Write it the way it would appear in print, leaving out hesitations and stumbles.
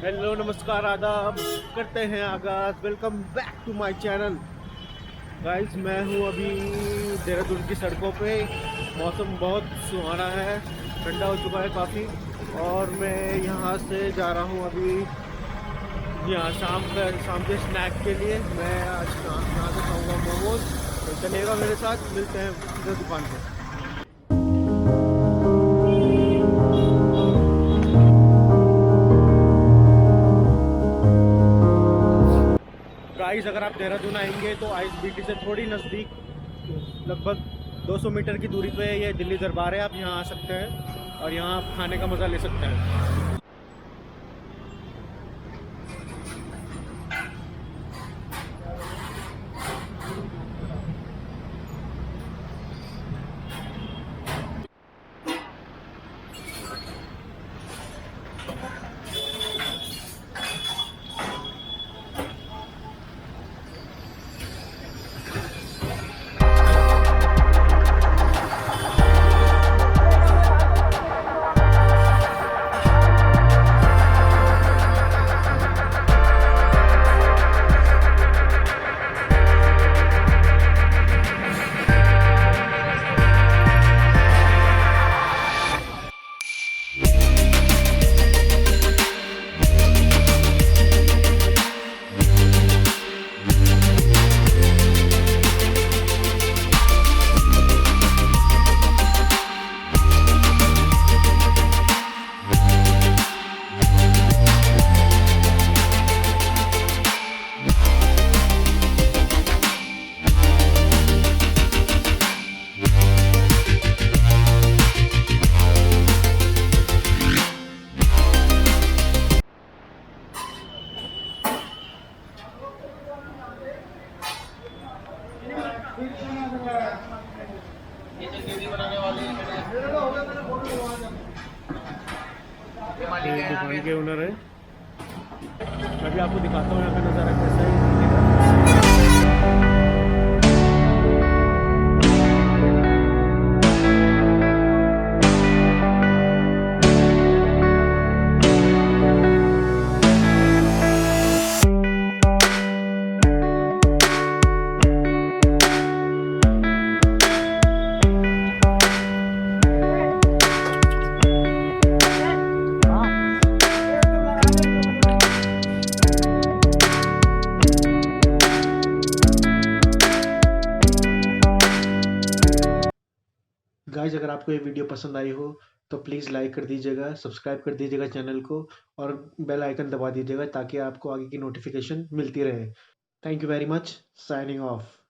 Hello नमस्कार आदाब, करते हैं आगाज। Welcome back to my channel. Guys, मैं हूँ अभी देहरादून की सड़कों पे। मौसम बहुत सुहाना है, ठंडा हो चुका है काफ़ी। और मैं यहाँ से जा रहा हूँ अभी यहाँ शाम के स्नैक के लिए। मैं आज यहाँ से खाऊँगा मोमोज। तो चलेगा मेरे साथ, मिलते हैं इधर दुकान पे। गाइस, अगर आप देहरादून आएंगे तो ISBT से थोड़ी नज़दीक, लगभग 200 मीटर की दूरी पे ये दिल्ली दरबार है। आप यहाँ आ सकते हैं और यहाँ आप खाने का मज़ा ले सकते हैं। ये दुकान के ओनर है। मैं भी आपको दिखाता हूँ यहाँ का नज़ारा कैसा है। गाइज, अगर आपको ये वीडियो पसंद आई हो तो प्लीज़ लाइक कर दीजिएगा, सब्सक्राइब कर दीजिएगा चैनल को और बेल आइकन दबा दीजिएगा ताकि आपको आगे की नोटिफिकेशन मिलती रहे। Thank you very much. Signing off.